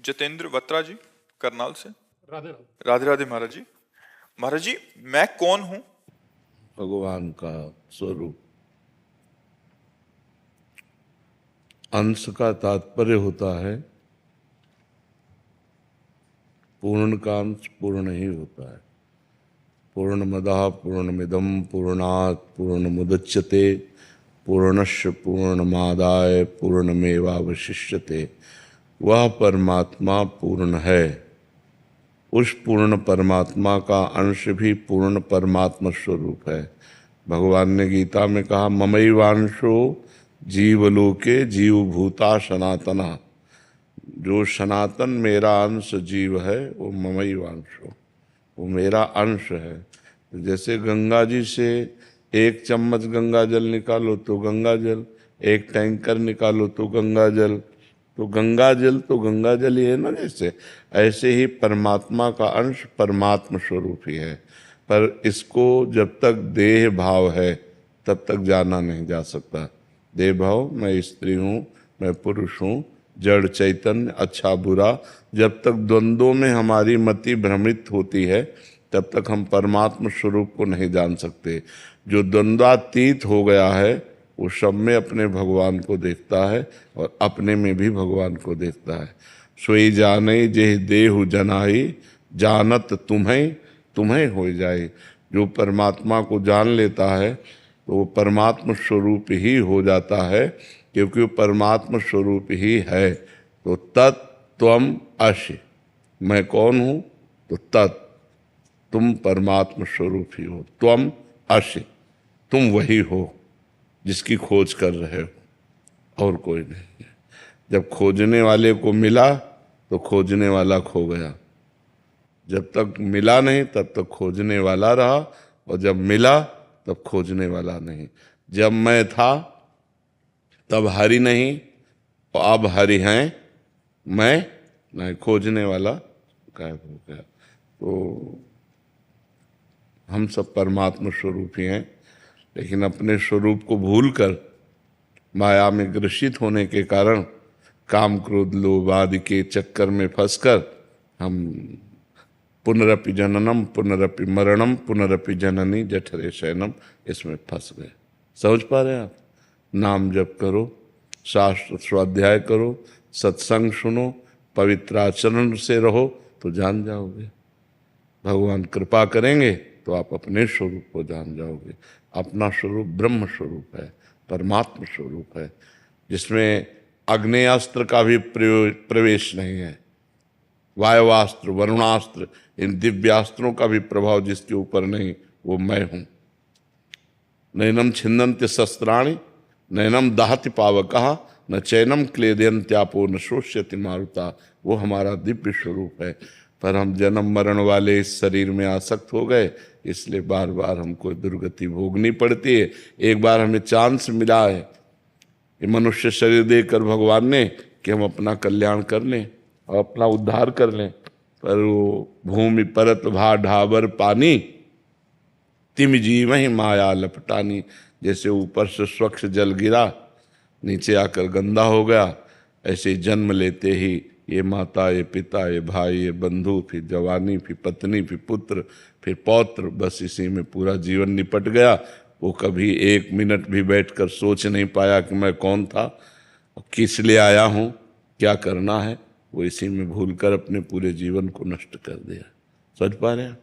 जितेंद्र वत्रा जी करनाल से। राधे राधे। राधे राधे महाराज जी। महाराज जी, मैं कौन हूं? भगवान का स्वरूप। अंश का तात्पर्य होता है पूर्ण का अंश पूर्ण ही होता है। पूर्णमदः पूर्णमिदं पूर्णात् पूर्णमुदच्यते पूर्णस्य पूर्णमादाय पूर्णमेवावशिष्यते। वह परमात्मा पूर्ण है। उस पूर्ण परमात्मा का अंश भी पूर्ण परमात्मा स्वरूप है। भगवान ने गीता में कहा ममैवांशो जीवलोके जीवभूता सनातना। जो सनातन मेरा अंश जीव है वो ममैवांशो, वो मेरा अंश है। जैसे गंगा जी से एक चम्मच गंगा जल निकालो तो गंगा जल, एक टैंकर निकालो तो गंगा जल, तो गंगा जल तो गंगा जल ही है ना। जैसे ऐसे ही परमात्मा का अंश परमात्मा स्वरूप ही है। पर इसको जब तक देह भाव है तब तक जाना नहीं जा सकता। देह भाव, मैं स्त्री हूँ, मैं पुरुष हूँ, जड़ चैतन्य, अच्छा बुरा, जब तक द्वंद्वों में हमारी मति भ्रमित होती है तब तक हम परमात्मा स्वरूप को नहीं जान सकते। जो द्वंद्वातीत हो गया है वो सब में अपने भगवान को देखता है और अपने में भी भगवान को देखता है। सोई जाने जेह देहु जनाई, जानत तुम्हें तुम्हें हो जाए। जो परमात्मा को जान लेता है तो वो परमात्मा स्वरूप ही हो जाता है, क्योंकि वो परमात्मा स्वरूप ही है। तो तत्त्वम असि, मैं कौन हूँ? तो तत्, तुम परमात्मा स्वरूप ही हो। त्वम असि, तुम वही हो जिसकी खोज कर रहे हो, और कोई नहीं है। जब खोजने वाले को मिला तो खोजने वाला खो गया। जब तक मिला नहीं तब तक खोजने वाला रहा, और जब मिला तब खोजने वाला नहीं। जब मैं था तब हरि नहीं, और अब हरि हैं, मैं नहीं। खोजने वाला गायब हो गया। तो हम सब परमात्मा स्वरूप ही हैं, लेकिन अपने स्वरूप को भूलकर माया में ग्रसित होने के कारण काम क्रोध लोभ आदि के चक्कर में फंसकर हम पुनरपि जननम पुनरपि मरणम पुनरपि जननी जठरे शयनम, इसमें फंस गए। समझ पा रहे हैं आप? नाम जप करो, शास्त्र स्वाध्याय करो, सत्संग सुनो, पवित्र आचरण से रहो तो जान जाओगे। भगवान कृपा करेंगे तो आप अपने स्वरूप को जान जाओगे। अपना स्वरूप ब्रह्म स्वरूप है, परमात्मा स्वरूप है, जिसमें आग्नेयास्त्र का भी प्रवेश नहीं है। वायवास्त्र, वरुणास्त्र, इन दिव्यास्त्रों का भी प्रभाव जिसके ऊपर नहीं, वो मैं हूँ। नैनम छिन्दन्ति शस्त्राणि नैनम दाहति पावकः न चैनम क्लेदयन्त्यापो न शोष्यति मारुता। वो हमारा दिव्य स्वरूप है। पर हम जन्म मरण वाले इस शरीर में आसक्त हो गए, इसलिए बार बार हमको दुर्गति भोगनी पड़ती है। एक बार हमें चांस मिला है ये मनुष्य शरीर देकर भगवान ने कि हम अपना कल्याण कर लें और अपना उद्धार कर लें, पर वो भूमि परत भा ढाबर पानी तिम जीव ही माया लपटानी। जैसे ऊपर से स्वच्छ जल गिरा, नीचे आकर गंदा हो गया, ऐसे जन्म लेते ही ये माता, ये पिता, ये भाई, ये बंधु, फिर जवानी, फिर पत्नी, फिर पुत्र, फिर पौत्र, बस इसी में पूरा जीवन निपट गया। वो कभी एक मिनट भी बैठकर सोच नहीं पाया कि मैं कौन था, किस लिए आया हूँ, क्या करना है। वो इसी में भूलकर अपने पूरे जीवन को नष्ट कर दिया। समझ पा रहे हैं?